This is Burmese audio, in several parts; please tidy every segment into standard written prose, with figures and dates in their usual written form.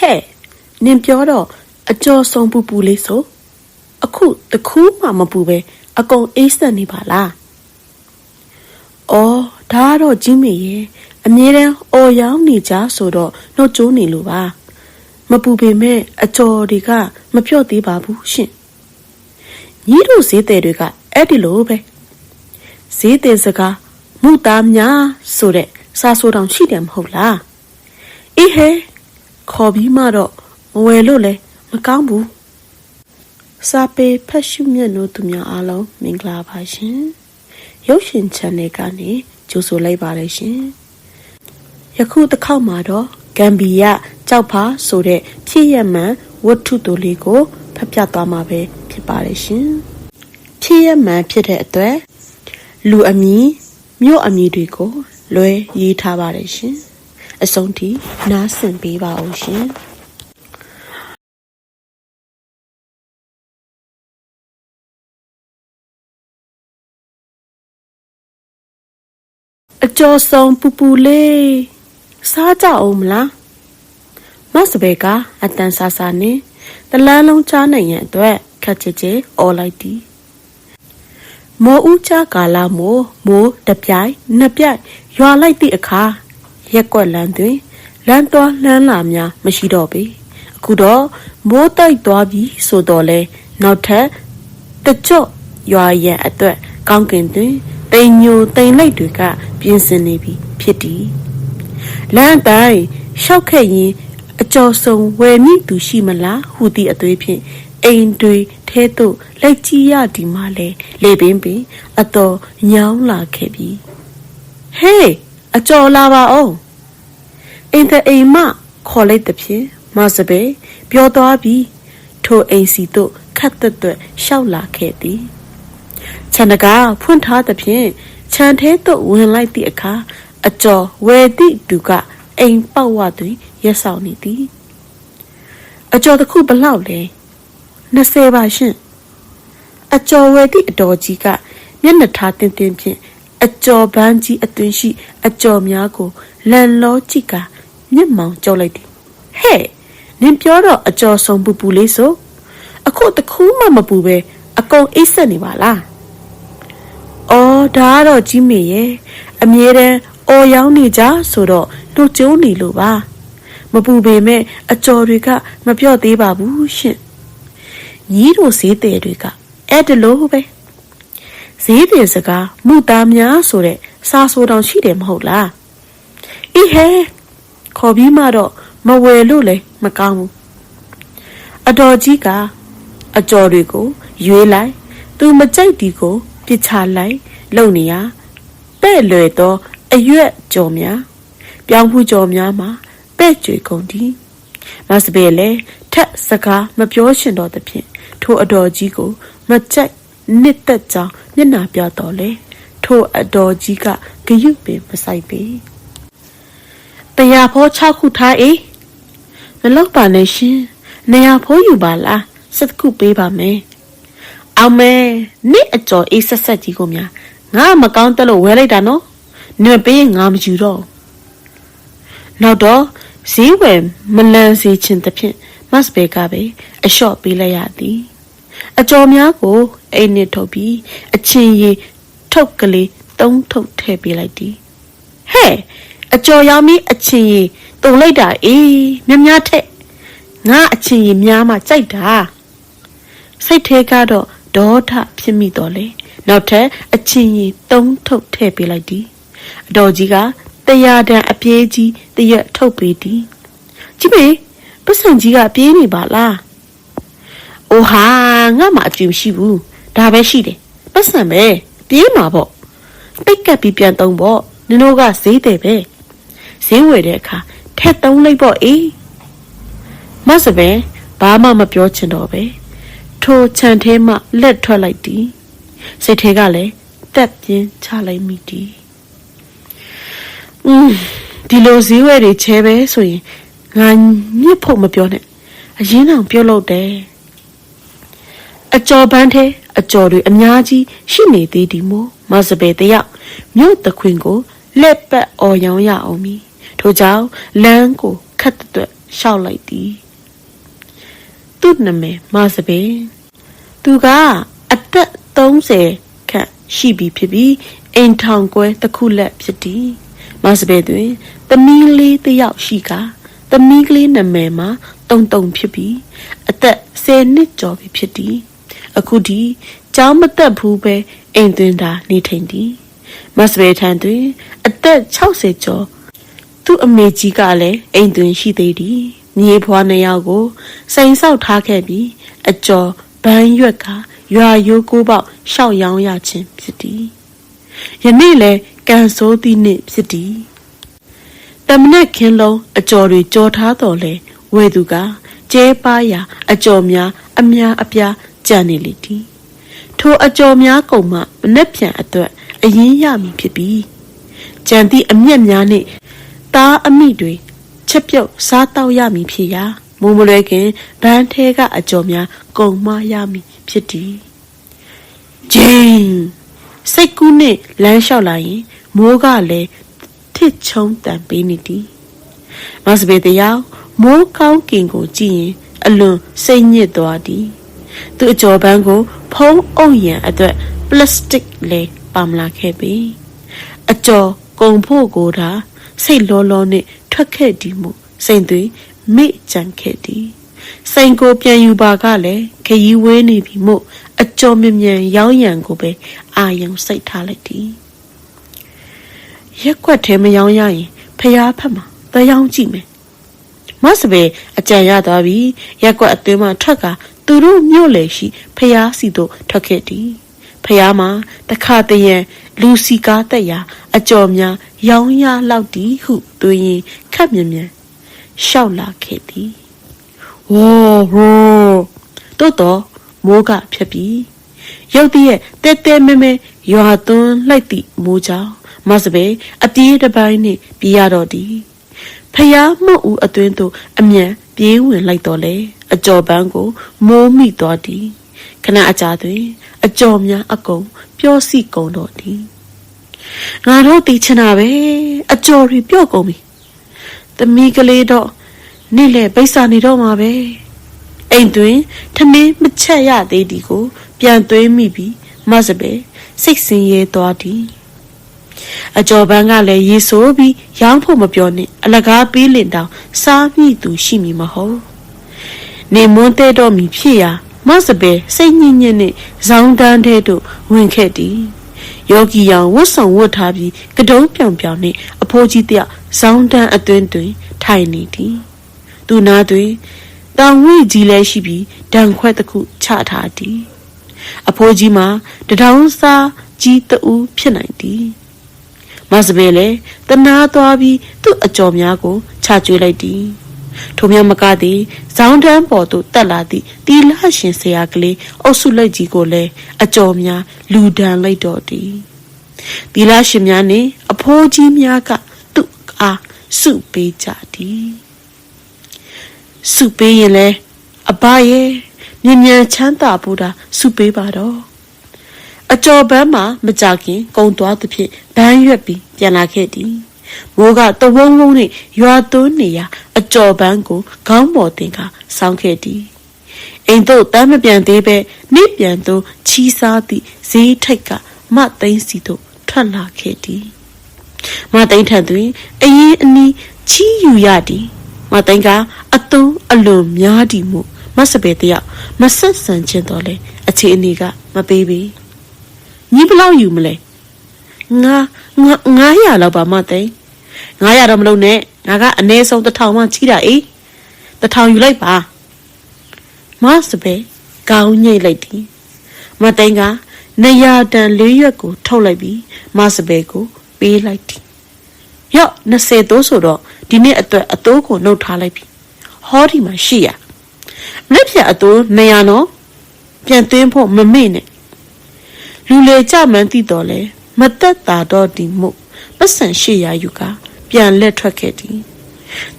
Hey, Nimpiodo, a jaw song pupule so. A coot, the cool mamma bube, a gong Easter nibala. Oh, Dado Jimmy ye, a near or young nija sodo, no Johnny luba. Mabube me, a jaw diga, mapio di babu shin. Nido sit there diga, Eddie lobe. Sit there's a ga, mutam ya, so that, sasso down she them hola. Ehe, Kobi mado, Moelole, Macambu. Sape, Pashumia no to me alo, Mingla passion. Yoshin Chanegani, Joso Labalation. Yaku the Kalmado, Gambia, Jaupa, so de Tia man, what to do ligo, Papiata Mabe, Piparation. Tia man Peter at there. Lu ami, Mio amidigo, Loe ye tabaration. A sonti, Nasan Biva Ocean. A jaw song pupule. Saja omla. Masabeka, at Dansasani, the Lalong Chana yet, Kachaje, all I did. Mo ucha gala mo, the piai, napiai, you are like the car. Yakwa landui, Lanto Lanlamia, Mashidobi. Kudo, mo tai dobi, so dole, now te, the jaw, you are yet at the Gankin. They knew they like to ga, Pinsinibi, pity. Land die, showke a jaw song where need to shimala, who the adripin, ain't do, teto, like Tia di male, le bimbi, a do, young la kebi. Hey, a jaw lava oh. Ain't the a ma, call it the pie, Mazabe, Biodabi, to a sito, cut the shout la kebi. Chanaga, punt hard the pin, chant head to win like the car, a jaw where the duga ain't powadi, yes, I'll need thee. A jaw the cool loudly. Naseva shin. A jaw where the dojiga, Yana tartan thin, a jaw banji a twinshi, a jaw miago, landlord chica, Nimount jolly. Hey, Nimpioro, a jaw song bubule so. A coat the cool mamma bube, a go isaniwala. Oh, Dado Jimmy ye, a mere or young nija sodo, no Johnny luba. Mabube me, a jorica, mapio de babu shin. Ye do see the rica, at the lobe. See this a ga, mutamia so de, sasso down she them hola. Ehe, Kobi mado, mawe lule, macamu. A dojica, a jorico, you lie, do majadico. Pitalai, Lonia, Beluedo, a yet jomia, Biangu jomiama, Bedju condi. Must be le, tat saka, my piotion or the pin, to a dojigo, my check, knit that jaw, nina biatole, to a dojiga, gayupe beside me. The yapo chakuta eh? The lopa nation, neapo you bala, said coop beba me. Ame, ni a jaw is a satigomia. Nam account the well dano, no being arm judo. Now, do, see when Milan see chintapin, must be gabe, a short belayadi. A jaw miago, a nitobi, a chin ye, tokally, don't talk tabby like thee. Hey, a jaw yami, a chin ye, don't lay da, miamate. Na a chin ye miama, zaida. Say take out. Daughter, Pimmy Dolly. Now te a chinny, don't talk tappy like thee. Dojiga, the yada a pieji, the yet topedy. Jimmy, Passanjiga pieni bala. Oh ha, ngama jim shibu, Dabashide, Passambe, Piemabo. Pick up pipian don't bo, Ninoga say de be. Say where they ca, tet don't labor Masabe, Bama ma piochinobe. To chantema let twilighty. Say tegale, that yin chalai meaty. Dilozi where they chebe so ye, you put my pionet. A yina piolo de. A jaw bante, a jolly and yaji, she made the demo, Mazabe the yak, mute the quingo, let bet or young ya on me. To jow, lango, cut the ရှောက်လိုက်သည်သူ့နာမည်မစပယ်သူကအသက်30ခန့်ရှိပြီဖြစ်ပြီးအိမ်ထောင်ကွဲတစ်ခုလက်ဖြစ်သည်မစပယ်တွင်သမီးလေးတစ်ယောက်ရှိကသမီးကလေးနာမည်မှာတုံဖြစ်ပြီးအသက်10နှစ်ကျော်ပြီဖြစ်သည်အခုဒီကျောင်းမတက်ဘူးပဲအိမ်တွင်သာနေထိုင်သည်မစပယ်ထံတွင်အသက်60ကျော်သူ့အမေကြီးကလည်းအိမ်တွင်ရှိသေးသည်မြေဖွား2ယောက်ကိုစိန်ဆောက်ထားခဲ့ပြီးအကျော်ဘန်းရွက်ကရွာရိုးကိုပေါက်ရှောက်ရောင်းရခြင်းဖြစ်သည်ယနေ့လည်းကန်ဆိုးသည့်နေ့ဖြစ်သည်တမနက်ခင်းလုံးအကျော်တွေကြော်ထားတော်လဲဝဲသူကကျဲပါရာအကျော်များအများအပြားကြံနေလေသည်ထိုအကျော်များကုန်မှမနှက်ပြန်အတွက်အရင်ရမည်ဖြစ်ပြီးကြံသည့်အမျက်များနှင့်သားအမိတွေချက်ပြုတ်စားတောက်ရမည်ဖြစ်ရာမိုးမလွဲခင်ဘန်းထဲကအကျော်များကုန်မရမည်ဖြစ်သည်ဂျင်းစိတ်ကူးနှင့်လမ်းလျှောက်လာရင်မိုးကလည်းထစ်ချုံတန်ပေးနေသည်မစပယ်တရားမိုးကောင်းကင်ကိုကြည့်ရင်အလွန်စိတ်ညစ်သွားသည်သူအကျော်ပန်းကိုဖုံးအုပ်ရန်အတွက်ပလတ်စတစ်လေးပါမလာခဲ့ပြီအကျော်ကုန်ဖို့ကိုသာစိတ်လောလောနဲ့ထွက်ခဲ့သည်မို့စိန်သွေးမိကြံခဲ့သည်စိန်ကိုပြန်ယူပါကလည်းခရီးဝေးနေပြီမို့အကျော်မြမြန်ရောင်းရန်ကိုပဲအာယုံစိတ်ထားလိုက်သည်ရက်ွက်ထဲမရောင်းရရင်ဖျားဖက်မှာတယောင်းကြည့်မယ်မစပယ်အကြံရသွားပြီးရက်ွက်အတွင်းမှာထွက်ကသူတို့မြို့လေရှိဖျားစီတို့ထွက်ခဲ့သည်ဖျားမှာတခါတရံလူစီကားတက်ရာအကျော်များရောင်းရလောက်သည်ဟုသွေးရင်ခက်မြင်မြန်ရှောက်လာခဲ့သည်ဝေါ်တော့မိုးကဖြတ်ပြီးရုတ်တရက်တဲမဲရွာသွန်းလိုက်သည့်မိုးကြောင့်မစပယ်အပြေးတစ်ပိုင်းနှင့်ပြေးရတော့သည်ဖျားမှုတ်ဦးအတွင်းသို့အမြန်ပြေးဝင်လိုက်တော့လေအကျော်ပန်းကိုမိုးမိသွားသည်ခဏအကြာတွင်အကျော်များအကုန်ပျော့စီကုန်တော့သည်ငါတို့တီချင်တာပဲအကျော်တွေပျော့ကုန်ပြီသမီးကလေးတော့နေ့လေပိတ်စာနေတော့မှာပဲအိမ်တွင်ထမင်းမချက်ရသေးသည်ကိုပြန်သွင်းမိပြီးမစပယ်စိတ်ဆင်းရဲသွားသည်အကျော်ပန်းကလည်းရေဆိုးပြီးရောင်းဖို့မပြောနဲ့အလကားပေးလင်တောင်စားမိသူရှိမည်မဟုတ်နေမွန်းတဲ့တော့မီဖြစ်ရာမစပယ်စိတ်ညစ်ညစ်နဲ့ဇောင်းတန်းထဲသို့ဝင်ခဲ့သည်ယောဂီရောင်ဝတ်ဆောင်ဝတ်ထားပြီးကတုံးပြောင်ပြောင်နဲ့အဖိုးကြီးတယောက်ဇောင်းတန်းအတွင်းတွင်ထိုင်နေသည်သူနာတွင်တောင်ဝိကြီးလည်းရှိပြီးဒဏ်ခွက်တစ်ခုချထားသည်အဖိုးကြီးမှာတထောင်စားကြီးတူဖြစ်နိုင်သည်မစပယ်လည်းတနာသွားပြီးသူ့အကျော်များကိုချကျွေးလိုက်သည်ထိုမြတ်မကသည်ဇောင်းတန်းပေါ်သို့တက်လာသည့်တီလာရှင်ဆရာကလေးအုပ်စုလိုက်ကြီးကိုလည်းအကျော်များလူဒဏ်လိုက်တော့သည်တီလာရှင်များနှင့်အဖိုးကြီးများကသူ့အားစုပေးကြသည်စုပေးရင်လည်းအဘရဲ့မြင်မြန်ချမ်းသာဖို့တာစုပေးပါတော့အကျော်ပန်းမှာမကြခင်ကုံသွားသဖြင့်ဘန်းရွက်ပြီးပြန်လာခဲ့သည်မိုးကတဝုံဝုံနဲ့ရွာသွန်းနေရာအကျော်ပန်းကိုခေါင်းပေါ်တင်ကဆောင်းခဲ့သည်အိမ်သို့တမ်းမပြန်သေးပဲနေ့ပြန်သို့ချီးစားသည့်ဈေးထိပ်ကမသိန်းစီသို့ထွက်လာခဲ့သည်မသိန်းထံတွင်အရင်အနီးချီးယူရသည်မသိန်းကအသွုံးအလွန်များသည်မို့မစပယ်တယောက်မဆက်ဆံခြင်းတော့လေအခြေအနေကမပေးပေညီဘလောက်ယူမလဲ900လောက်ပါမသိန်း900တော့မလုံးနဲ့ငါကအနည်းဆုံး1000မှချီးတာအေး1000ယူလိုက်ပါမစပယ်ကောင်းညိတ်လိုက်သည်မသိန်းက200တန်4ရွက်ကိုထုတ်လိုက်ပြီးမစပယ်ကိုပေးလိုက်သည်ရော့20တိုးဆိုတော့ဒီနေ့အတွက်အတိုးကိုနှုတ်ထားလိုက်ပြီဟောဒီမှာ800လက်ဖြတ်အတိုး200နော်ပြန်သွင်းဖို့မမေ့နဲ့လူလေကြမှန်းသိတော့လေမတက်တာတော့ဒီမို့ပတ်စံ800ယူကပြန်လက်ထွက်ခဲ့သည်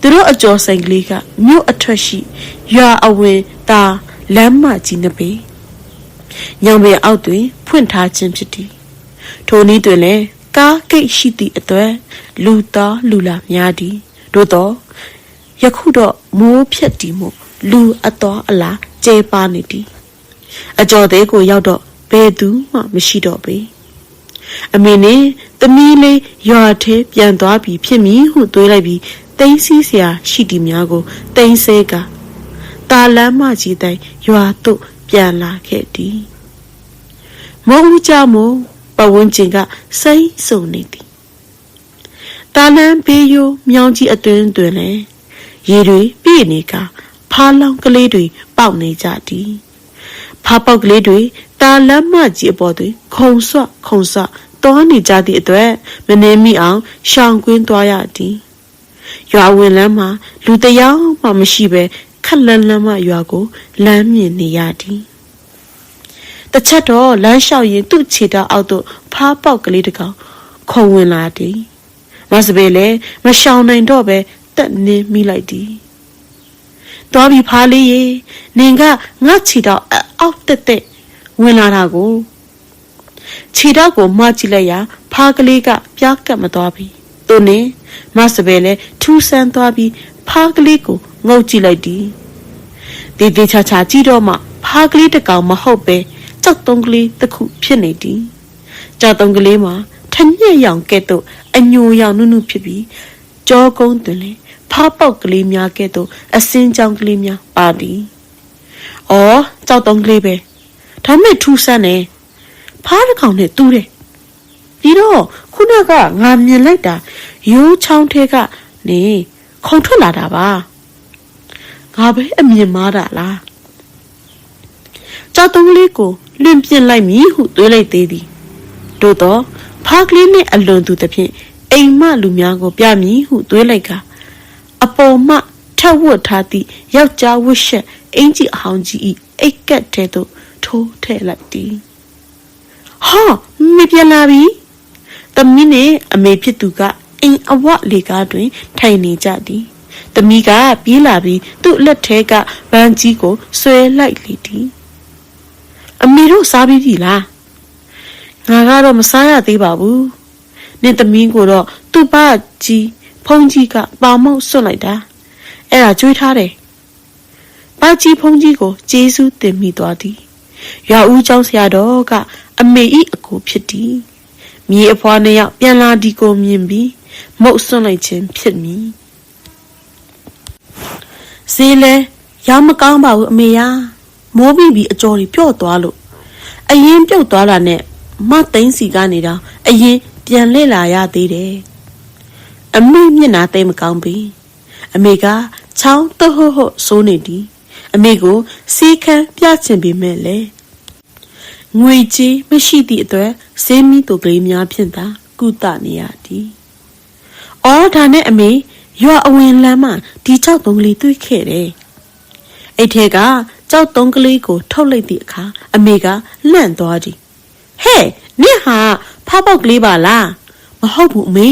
သူတို့အကျော်ဆိုင်ကလေးကမြို့အထွက်ရှိရွာအဝင်တာလမ်းမကြီးနှစ်ပေညောင်ပင်အောက်တွင်ဖွင့်ထားခြင်းဖြစ်သည်ထိုနည်းတွင်လည်းကားဂိတ်ရှိသည့်အတွက်လူသားလူလာများသည်သို့သော ယခုတော့မိုးဖြက်တီမို့လူအတော်အလားကျဲပါနေသည်အကျော်သေးကိုရောက်တော့ဘယ်သူမှမရှိတော့ပေအမေနဲ့သမီးလေးရွာထဲပြန်သွားပြီးဖြစ်မည်ဟုတွေးလိုက်ပြီးတိမ်စီးစရာရှိသည်များကိုတိမ်ဆဲကတာလမ်းမကြီးတိုင်းရွာသို့ပြန်လာခဲ့သည်မိုးဦးကြမို့ပဝန်းကျင်ကစိမ့်ဆုံနေသည်တာလမ်းဘေးရိုးမြောင်းကြီးအတွင်းတွင်လည်းရေတွေပြည့်နေကဖားလောင်ကလေးတွေပေါက်နေကြသည်ဖားပေါက်ကလေးတွေတာလမ်းမကြီးအပေါ်တွင်ခုံဆွတောနေကြသည့်အတွက်မနေမိအောင်ရှောင်ကွင်းသွားရသည်ရွာဝင်လမ်းမှာလူတယောက်မှမရှိပဲခက်လန်းလန်းမှရွာကိုလမ်းမြင်နေရသည်တစ်ချက်တော့လမ်းလျှောက်ရင်သူ့ခြေထောက်အောက်သို့ဖားပေါက်ကလေးတစ်ကောင်ခုံဝင်လာသည်မစပယ်လည်းမရှောင်နိုင်တော့ပဲတက်နေမိလိုက်သည်တော်ပြီဖားလေးရေနင်ကငါခြေထောက်အောက်တက်ဝင်လာတာကိုခြေထောက်ကိုမှကြည့်လိုက်ရာဖားကလေးကပြားကပ်မသွားပြီသူနဲ့မစပယ်လည်းထူးဆန်းသွားပြီးဖားကလေးကိုငုတ်ကြည့်လိုက်သည်တေချာကြည့်တော့မှဖားကလေးတစ်ကောင်မဟုတ်ပဲကြောက်တုံးကလေးတစ်ခုဖြစ်နေသည်ကြောက်တုံးကလေးမှာထညက်ရောင်ကဲ့သို့အညိုရောင်နုနုဖြစ်ပြီးကြောကုန်းတွင်လေဖားပေါက်ကလေးများကဲ့သို့အစင်းကြောင်ကလေးများပါသည်အော်ကြောက်တုံးကလေးပဲဒါမဲ့ထူးဆန်းနေဖားတစ်ကောင်နဲ့တူးတယ်ဒီတော့ခုနကငါမြင်လိုက်တာရိုးချောင်းထဲကနေခုံထွက်လာတာပါငါပဲအမြင်မားတာလားကြောက်တုံးလေးကိုလွင်ပြစ်လိုက်မည်ဟုတွေးလိုက်သေးသည်တို့တော့ဖားကလေးနဲ့အလွန်သူသဖြင့်အိမ်မလူများကိုပြမည်ဟုတွေးလိုက်ကအပေါ်မှထက်ဝတ်ထားသည့်ယောက်ျားဝတ်ရှက်အင်ကြီးအဟောင်းကြီး၏အိတ်ကက်ထဲသို့ထိုးထည့်လိုက်သည်ဟာမပြန်လာပြီသမီးနဲ့အမေဖြစ်သူကအိမ်အဝလေကားတွင်ထိုင်နေကြသည်သမီးကပြေးလာပြီးသူ့လက်ထဲကဗန်းကြီးကိုဆွဲလိုက်လေသည်အမေတို့စားပြီးပြီလားငါကတော့မစားရသေးပါဘူးနင်သမီးကိုတော့သူ့ဘာကြီးဖုန်ကြီးကပါမောက်ဆွတ်လိုက်တာအဲ့ဒါကြွေးထားတယ်ဘာကြီးဖုန်ကြီးကိုကျေးဇူးတင်မိသွားသည်ရွာဦးကျောင်းဆရာတော်ကအမေဤအကိုဖြစ်သည်မြေအဖွားနှစ်ယောက်ပြန်လာဒီကိုမြင်ပြီးမုတ်ဆွတ်လိုက်ခြင်းဖြစ်မည်ဈေးလဲရောက်မကောင်းပါဘူးအမေယာမိုးပြီးအကြော်တွေပြော့သွားလို့အရင်ပြုတ်သွားတာနဲ့မသိန်းစီကနေတော့အရင်ပြန်လှည့်လာရသေးတယ်အမေမျက်နှာသိမကောင်းပြီအမေကချောင်းတဟဟစိုးနေသည်အမေကိုစီးခမ်းပြချင်ပေမဲ့လေငွေကြီးမရှိသည့်အတွက်ဈေးမီတို့ကလေးများဖြင့်သာကုသနေရသည်အော်ဒါနဲ့အမေရွာအဝင်လမ်းမှာဒီကြောက်တုံးကလေးတွေ့ခဲ့တယ်အဲ့ထဲကကြောက်တုံးကလေးကိုထုတ်လိုက်သည့်အခါအမေကလန့်သွားသည်ဟဲ့နင့်ဟာဖားပေါက်ကလေးပါလားမဟုတ်ဘူးအမေ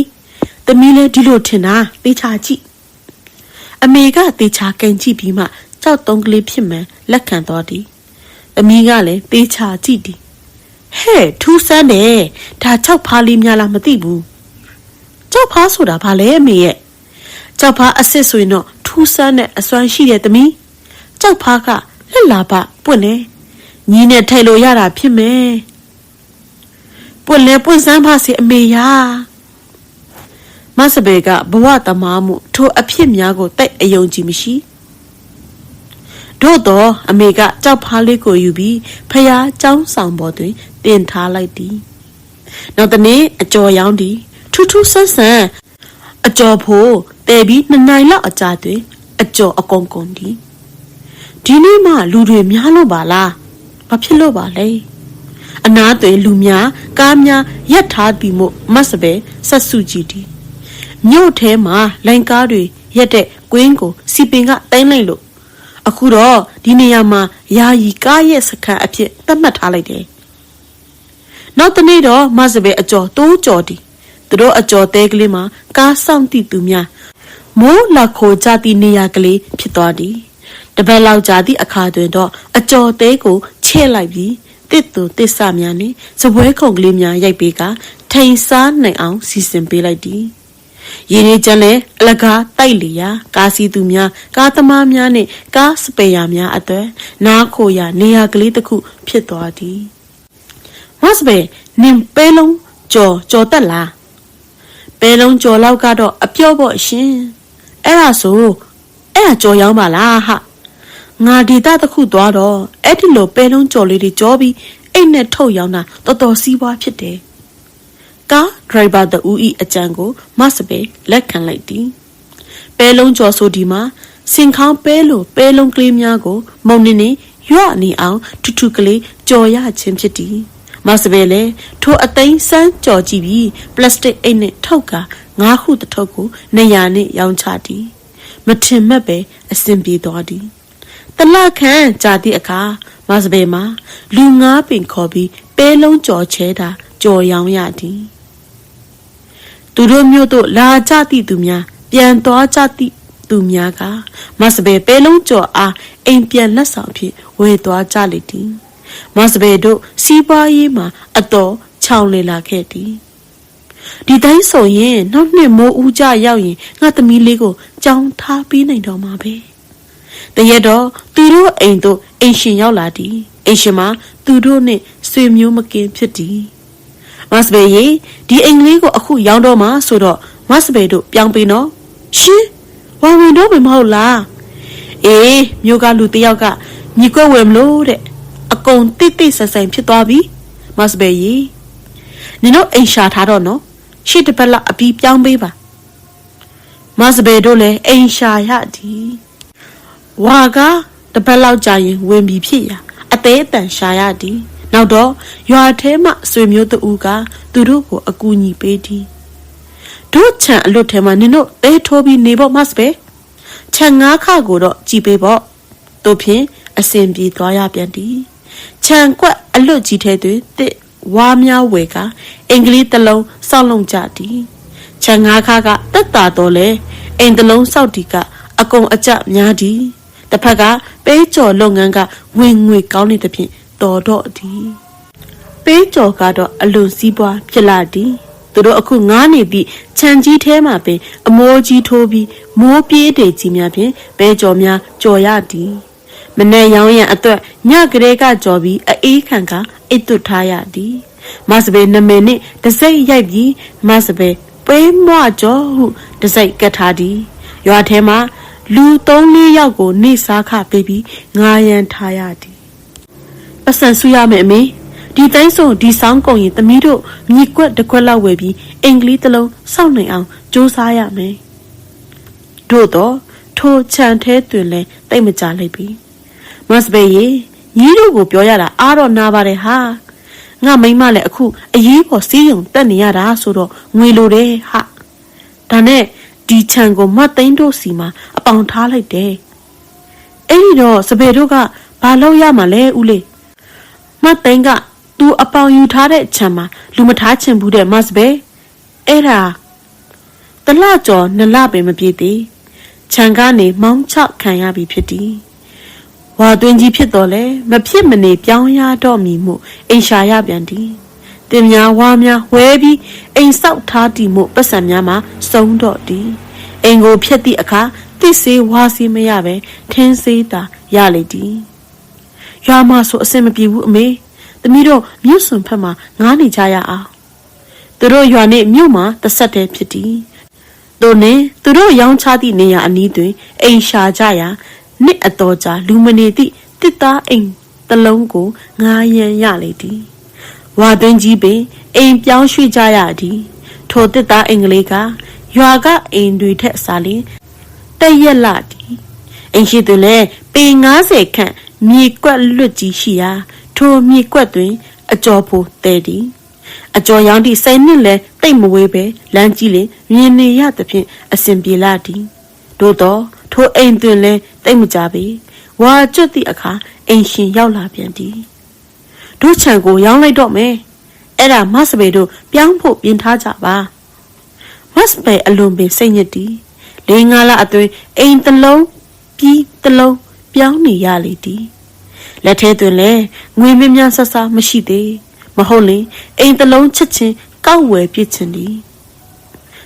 သမီးလည်းဒီလိုထင်တာသေချာကြည့်အမေကသေချာကန်ကြည့်ပြီးမှကြောက်တုံးကလေးဖြစ်မှန်လက်ခံသွားသည်သမီးကလည်းသေချာကြည့်သည်ဟဲ့ထူးဆန်းတယ်ဒါကြောက်ဖားလေးများလားမသိဘူးကြောက်ဖားဆိုတာဘာလဲအမေရဲ့ကြောက်ဖားအစ်စ်ဆိုရင်တော့ထူးဆန်းတဲ့အစွမ်းရှိတဲ့သမီးကြောက်ဖားကလက်လာပပွင့်လေညီနဲ့ထိုင်လို့ရတာဖြစ်မယ်ပွင့်လေပွင့်စမ်းပါစေအမေယာမစဘေကဘဝတမားမှုထိုအဖြစ်များကိုတိတ်အယုံကြည်မရှိတို့တော့အမေကကြောက်ဖားလေးကိုယူပြီးဖျားကျောင်းဆောင်ပေါ်တွင်တင်ထားလိုက်သည်နောက်တနေ့အကျော်ရောင်းသည်ထူးထူးဆန်းဆန်းအကျော်ဖို့တဲပြီး2နိုင်လောက်အကြာတွင်အကျော်အကုန်ကုန်သည်ဒီနေ့မှလူတွေများလို့ပါလားဘာဖြစ်လို့ပါလဲအနားတွင်လူများကားများရက်ထားသည်မို့မတ်စပဲဆက်စုကြည့်သည်မြို့ထဲမှာလိုင်ကားတွေရက်တဲ့ကွင်းကိုစီပင်ကတိုင်းလိုက်လို့အခုတော့ဒီနေရာမှာယာယီကားရဲ့စခန်းအဖြစ်သတ်မှတ်ထားလိုက်တယ်နောက်တနေ့တော့မတ်စပဲအကျော်တိုးကြော်သည်သူတို့အကျော်တဲကလေးမှာကားဆောင်တည်သူများမိုးလက်ခိုကြသည့်နေရာကလေးဖြစ်သွားသည်တပတ်လောက်ကြာသည့်အခါတွင်တော့အကျော်သေးကိုချဲ့လိုက်ပြီးတစ်သူတစ်ဆများနှင့်စပွဲခုံကလေးများရိုက်ပေးကထိန်စားနိုင်အောင်စီစဉ်ပေးလိုက်သည် ရင်းနေကြလဲအလကားတိုက်လီယာကားစီသူများကားသမားများနဲ့ကားစပယ်ယာများအတွက်နားခိုရာနေရာကလေးတစ်ခုဖြစ်သွားသည်မစပယ်နင်ပဲလုံးကြော်တက်လားပဲလုံးကြော်လောက်ကတော့အပြော့ပေါ့ရှင်အဲ့ဒါကြော်ရောင်းပါလားဟာငါဒေတာတစ်ခုသွားတော့အဲ့ဒီလိုပဲလုံးကြော်လေးတွေကြောပြီးအိတ်နဲ့ထုတ်ရောင်းတာတော်တော်စီးပွားဖြစ်တယ်ကားဒရိုင်ဘာတူဤအကြံကိုမစပယ်လက်ခံလိုက်သည်ပဲလုံးကြော်ဆိုဒီမှာစင်ခေါင်းပဲလိုပဲလုံးကလေးများကိုမုံနေရွ့နေအောင်ထူထူကလေးကြော်ရခြင်းဖြစ်သည်မစပယ်လည်းထိုအသိမ်းစမ်းကြော်ကြည့်ပြီးပလတ်စတစ်အိတ်နဲ့ထုတ်ကာ9ခုတစ်ထုပ်ကိုနေရာနဲ့ရောင်းချသည်မထင်မှတ်ပဲအဆင်ပြေသွားသည်တလခန့်ကြာသည့်အခါမစပယ်မှာလူ9ပင်ခေါ်ပြီးပဲလုံးကြော်ချဲတာကြော်ရောင်းရသည်သူတို့မျိုးတို့လာကြသည့်သူများပြန်သွားကြသည့်သူများကမစပယ်ပဲလုံးကြော်အားအိမ်ပြန်လက်ဆောင်ဖြစ်ဝယ်သွားကြလေသည်မစပယ်တို့စီးပွားရေးမှာအတော်ချောင်လေလာခဲ့သည်ဒီတိုင်းဆိုရင်နောက်နှစ်မိုးဦးကြရောက်ရင်ငါသမီးလေးကိုကြောင်းထားပြီးနိုင်တော့မှာပဲတရက်တော့သူတို့အိမ်တို့အိမ်ရှင်ရောက်လာသည်အိမ်ရှင်မှာသူတို့နဲ့ဆွေမျိုးမကင်းဖြစ်သည်မစပယ်ရေဒီအိမ်လေးကိုအခုရောင်းတော့မှာဆိုတော့မစပယ်တို့ပြောင်းပေးနော်ရှင်ဝဝင်တော့မဟုတ်လားအေးမျိုးကလူတယောက်ကညီကွက်ဝယ်မလို့တဲ့အကုန်တိတ်တိတ်ဆဆန်ဖြစ်သွားပြီမစပယ်ရေနင်တို့အိမ်ရှာထားတော့နော်ရှေ့တစ်ပတ်လောက်အပြီးပြောင်းပေးပါမစပယ်တို့လည်းအိမ်ရှာရသည်ဝါကတစ်ပတ်လောက်ကြာရင်ဝင်ပြီးဖြစ်ရအသေးအတန်ရှာရသည်နောက်တော့ရွာထဲမှဆွေမျိုးတူကသူတို့ကိုအကူအညီပေးသည်တို့ချံအလွတ်ထဲမှာနင်တို့တဲထိုးပြီးနေဖို့မစပယ်ချံ9ခါကိုတော့ကြည်ပေးဖို့တို့ဖြင့်အစဉ်ပြေသွားရပြန်သည်ချံကွက်အလွတ်ကြီးထဲတွင်တစ်ဝါများဝယ်ကအင်္ဂလိပ်တစ်လုံးစောက်လုံးကြသည်ချံ9ခါကတက်တာတော့လေအိမ်တစ်လုံးစောက်တီကအကုန်အကျများသည်တစ်ဖက်ကပေးကြော်လုပ်ငန်းကဝင်ငွေကောင်းနေတဲ့ဖြင့်တော်တော့သည်ပေးကြော်ကတော့အလွန်စည်းပွားဖြစ်လာသည်သူတို့အခုငားနေသည့်ခြံကြီးထဲမှာပင်အမိုးကြီးထိုးပြီးမိုးပြေးတေကြီးများဖြင့်ပဲကြော်များကြော်ရသည်မနေ့ရောင်းရန်အတွက်ညကလေးကကြော်ပြီးအေးခံကအိတ်တွထားရသည်မစပယ်နမည်နှင့်တစိမ့်ရိုက်ပြီးမစပယ်ပေးမွကြော်ဟုတစိမ့်ကတ်ထားသည်ရွာထဲမှာလူ3-4ယောက်ကိုနေစားခပေးပြီးငားရန်ထားရသည်ပတ်စံဆူရမယ်အမေဒီတိုင်းဆိုဒီဆောင်ကုန်ရင်သမီးတို့မြေကွက်တစ်ခွက်လောက်ဝယ်ပြီးအင်္ဂလိပ်တစ်လုံးစောင့်နိုင်အောင်စူးစမ်းရမယ်တို့တော့ထိုချန်ထဲတွင်လဲတိတ်မကြလိုက်ပြီမစပယ်ရေညီတို့ကိုပြောရတာအားတော့နာပါတယ်ဟာငါမိမလည်းအခုအရေးပေါ်စီးရုံတက်နေရတာဆိုတော့ငွေလိုတယ်ဟာဒါနဲ့ဒီချန်ကိုမတ်သိန်းတို့စီမှာအပေါင်ထားလိုက်တယ်အဲ့ဒီတော့စပယ်တို့ကဘာလုပ်ရမှာလဲဦးလေးမတ်သိန်းကသူအပေါင်ယူထားတဲ့ချန်မှာလူမထားချင်ဘူးတဲ့မစပယ်အဲ့ဒါတလကျော်2လပင်မပြည့်သေးချန်ကနေမောင်းချခံရပြီဖြစ်သည်ဝါသွင်းကြီးဖြစ်တော်လဲမဖြစ်မနေပြောင်းရတော့မည်မှုအိမ်ရှာရပြန်သည်တင်များဝါများဝဲပြီးအိမ်ဆောက်ထားသည်မှုပတ်စံများမှာစုံတော့သည်အိမ်ကိုဖြတ်သည့်အခါတစ်စေးဝါစီမရပဲထင်းစေးတာရလေသည်ရွာမှာဆိုအဆင်မပြေဘူးအမေသမီးတို့မြို့စွန်ဖက်မှာငားနေကြရအောင်သူတို့ရွာနဲ့မြို့မှာတဆက်တည်းဖြစ်သည်တို့နဲ့သူတို့ရောင်းချသည့်နေရာအနီးတွင်အိမ်ရှာကြရာနှစ်အတော်ကြာလူမနေသည့်တစ်သားအိမ်တစ်လုံးကိုငားရန်ရလေသည်ဝါသွင်းကြီးပင်အိမ်ပြောင်းရွှေ့ကြရသည်ထိုတစ်သားအိမ်ကလေးကရွာကအိမ်တွေထက်စားလျင်တရက်လာသည်အိမ်ရှိသူလည်းပေ90ခန့်မြေကွက်လွတ်ကြီးရှိရာထိုမြေကွက်တွင်အကျော်ဖို့တဲသည်အကျော်ရောင်းသည့်စိတ်နှစ်လည်းတိတ်မဝေးပဲလမ်းကြီးလင်မြင်နေရသဖြင့်အစဉ်ပြေလာသည်တို့တော့ထိုအိမ်တွင်လည်းတိတ်မကြပေဝါကျွတ်သည့်အခါအိမ်ရှင်ရောက်လာပြန်သည်တို့ချံကိုရောင်းလိုက်တော့မယ်အဲ့ဒါမစပယ်တို့ပြောင်းဖို့ပြင်ထားကြပါမစပယ်အလွန်ပင်စိတ်ညစ်သည်4-5လအတွင်းအိမ်တစ်လုံးပြီးတစ်လုံးပြောင်းနေရလေသည်လက်ထဲတွင်လည်းငွေမင်းများဆဆမရှိသေးမဟုတ်လေအိမ်တစ်လုံးချက်ချင်းကောက်ဝယ်ပြစ်ချင်သည်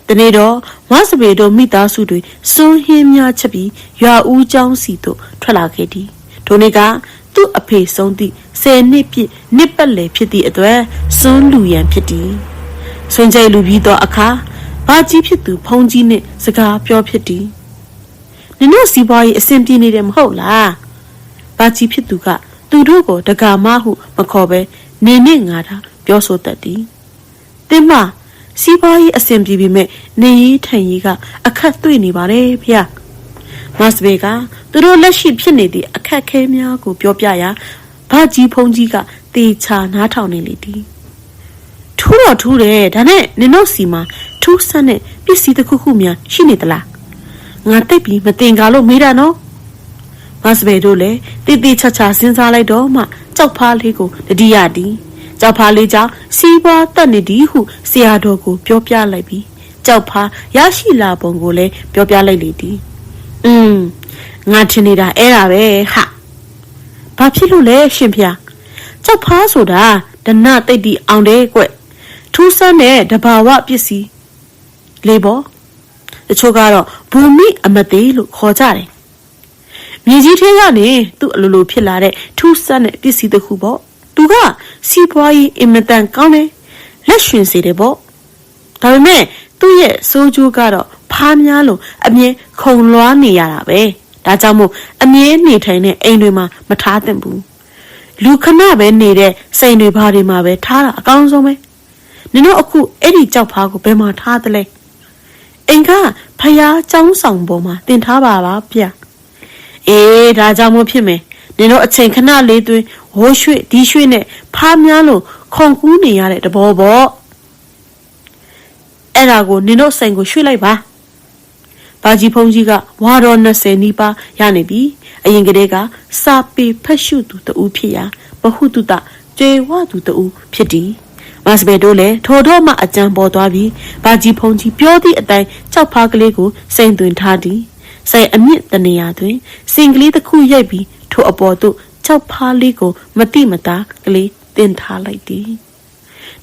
တနေ့တော့မစပေတို့မိသားစုတွေစွန်းဟင်းများချက်ပြီးရွာဦးကျောင်းစီတို့ထွက်လာခဲ့သည်ထိုနေ့ကသူ့အဖေဆုံးသည့်10နှစ်ပြည့်နှစ်ပတ်လည်ဖြစ်သည့်အတွက်စွန်းလူရန်ဖြစ်သည်ဆွင်ကြိတ်လူပြီးတော့အခါဘာကြီးဖြစ်သူဖုံးကြီးနဲ့စကားပြောဖြစ်သည်နင်တို့စီးပွားရေးအဆင်ပြေနေတယ်မဟုတ်လားဘာကြီးဖြစ်သူကသူတို့ကိုတကာမဟုမခေါ်ပဲနေနဲ့ငါတာပြောဆိုတတ်သည်တင်မစီးပွားရေးအဆင်ပြေပြီမဲ့နေရေးထိုင်ရေးကအခက်တွေ့နေပါတယ်ဖေမတ်စဘေကသူတို့လက်ရှိဖြစ်နေသည့်အခက်ခဲများကိုပြောပြရာဘာကြီးဖုံးကြီးကတေချာနားထောင်နေလေသည်ထူးတော့ထူးတယ်ဒါနဲ့နင်တို့စီမှာထူးဆန်းတဲ့ပစ္စည်းတစ်ခုခုများရှိနေသလားငါတိတ်ပြီးမတင်ကားလို့မေးတာနော်မတ်စဘေတို့လည်းတေးသေးချာချာစဉ်းစားလိုက်တော့မှကြောက်ဖားလေးကိုတတိယသည်ကြောက်ဖားလေးကြောင့်စီးပွားတက်နေသည်ဟုဆရာတော်ကိုပြောပြလိုက်ပြီးကြောက်ဖားရရှိလာပုံကိုလည်းပြောပြလိုက်လေသည်ငါထင်နေတာအဲ့ဒါပဲဟာဘာဖြစ်လို့လဲရှင်ဖျားကြောက်ဖားဆိုတာဒနတိတ်တီအောင်တယ်ကွထူးဆန်းတဲ့တဘာဝပစ္စည်းလေးပေါ့တချို့ကတော့ဘူမိအမသေးလို့ခေါ်ကြတယ်မြေကြီးထဲကနေသူ့အလိုလိုဖြစ်လာတဲ့ထူးဆန်းတဲ့ပစ္စည်းတစ်ခုပေါ့သူကစီးပွားရေးအင်မတန်ကောင်းတယ်လက်ရွှင်စေတယ်ပေါ့ဒါပေမဲ့သူ့ရဲ့စိုးကျိုးကတော့ဖားများလို့အမြဲခုံလွှားနေရတာပဲဒါကြောင့်မို့အမြဲနေထိုင်တဲ့အိမ်တွေမှာမထားသင့်ဘူးလူခဏပဲနေတဲ့စိန်တွေဘာတွေမှာပဲထားတာအကောင်းဆုံးပဲနင်တို့အခုအဲ့ဒီကြောက်ဖားကိုဘယ်မှာထားသလဲအိမ်ကဖယားကျောင်းဆောင်ပေါ်မှာတင်ထားပါဗျအေးဒါကြောင့်မို့ဖြစ်မယ်နင်တို့အချိန်ခဏလေးသွင်းဝိုးရွှေ့ဒီရွှေ့နဲ့ဖားများလို့ခုန်ကူးနေရတဲ့တဘောပေါ့အဲ့ဒါကိုနင်တို့စိန်ကိုရွှေ့လိုက်ပါဘာကြီးဖုံးကြီးကဝါတော်20နီးပါးရနေပြီအရင်ကတည်းကစာပေဖတ်ရှုသူတူဖြစ်ရာဘဟုတုတကျေဝသူတူဖြစ်သည်မတ်စဘေတို့လည်းထိုတော့မှအကြံပေါ်သွားပြီးဘာကြီးဖုံးကြီးပြောသည့်အတိုင်းကြောက်ဖားကလေးကိုစိန်သွင်းထားသည်ဆိုင်အမြင့်တနေရာတွင်စင်ကလေးတစ်ခုရိုက်ပြီးထိုအပေါ်သို့ကြောက်ဖားလေးကိုမတိမတာကလေးတင်ထားလိုက်သည်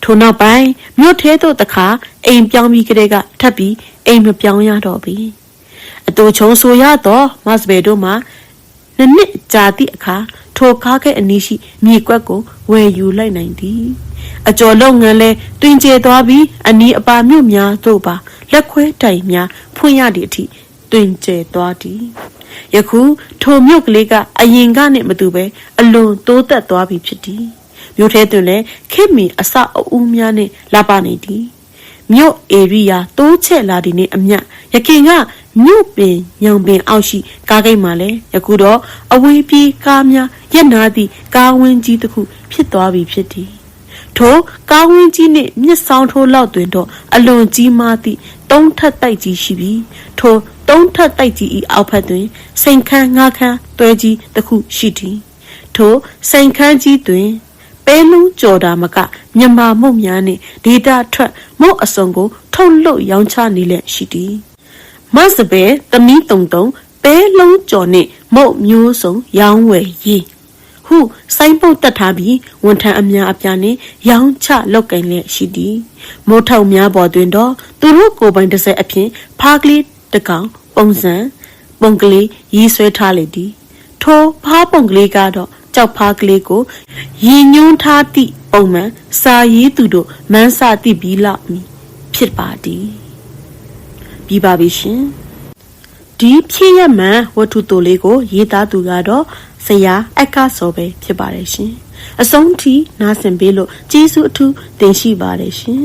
ထိုနောက်ပိုင်းမြို့ထဲသို့တခါအိမ်ပြောင်းပြီးကလေးကထပ်ပြီးအိမ်မပြောင်းရတော့ပြီအတူချုံဆိုရတော့မတ်စဘေတို့မှာနှစ်ကြာသည့်အခါထိုကားခဲ့အနီးရှိမြေကွက်ကိုဝယ်ယူလိုက်နိုင်သည်အကျော်လုပ်ငန်းလဲတွင်ကျဲသွားပြီးအနီးအပါမြို့များတို့ပါလက်ခွဲတိုင်များဖွင့်ရသည့်အထိတွင်ကျဲသွားသည်ယခုထိုမြို့ကလေးကအရင်ကနဲ့မတူပဲအလွန်တိုးတက်သွားပြီဖြစ်သည်မြို့ထဲတွင်လည်းခေတ်မီအစအဦးများနဲ့လာပါနေသည်မြို့ဧရိယာတိုးချဲ့လာသည်နှင့်အမျှယခင်ကမြို့ပင်ညောင်ပင်အောက်ရှိကားဂိတ်မှာလည်းယခုတော့အဝေးပြေးကားများရက်နာသည့်ကားဝင်းကြီးတစ်ခုဖြစ်သွားပြီဖြစ်သည်ထိုကားဝင်းကြီးနှင့်မြစ်ဆောင်ထိုးလောက်တွင်တော့အလွန်ကြီးမားသည့်သုံးထပ်တိုက်ကြီးရှိပြီးထိုသုံးထပ်တိုက်ကြီး၏အောက်ဖက်တွင်စိန်ခမ်းငါးခမ်းတွဲကြီးတစ်ခုရှိသည်ထိုစိန်ခမ်းကြီးတွင်ပဲလုံးကြော်တာမကမြန်မာမုတ်များနှင့်ဒေတာထွက်မုတ်အစုံကိုထုတ်လုပ်ရောင်းချနေလျက်ရှိသည်မတ်စပဲသမီးတုံတုံပဲလုံးကြော်နှင့်မုတ်မျိုးစုံရောင်းဝယ်ရေးဟုစိုင်းပုတ်တက်ထားပြီးဝန်ထမ်းအများအပြားနှင့်ရောင်းချလုပ်ကိုင်လျက်ရှိသည်မိုးထောက်များပေါ်တွင်တော့သူတို့ကိုယ်ပိုင်တစ်စက်အဖြစ်ဖားကလေးတကောင်ပုံစံပုံကလေးရေးဆွဲထားလေသည်ထိုဖားပုံကလေးကတော့ကြောက်ဖားကလေးကိုရင်ညွှန်းထားသည့်ပုံမှန်စာရေးသူတို့မန်းစာသိပြီးလောက်ဖြစ်ပါသည်ပြီးပါပြီရှင်ဒီဖြစ်ရမှန်ဝတ္ထုတိုလေးကိုရေးသားသူကတော့ဆရာအက္ခစောပဲဖြစ်ပါတယ်ရှင်အဆုံးထိနားဆင်ပေးလို့ကျေးဇူးအထူးတင်ရှိပါတယ်ရှင်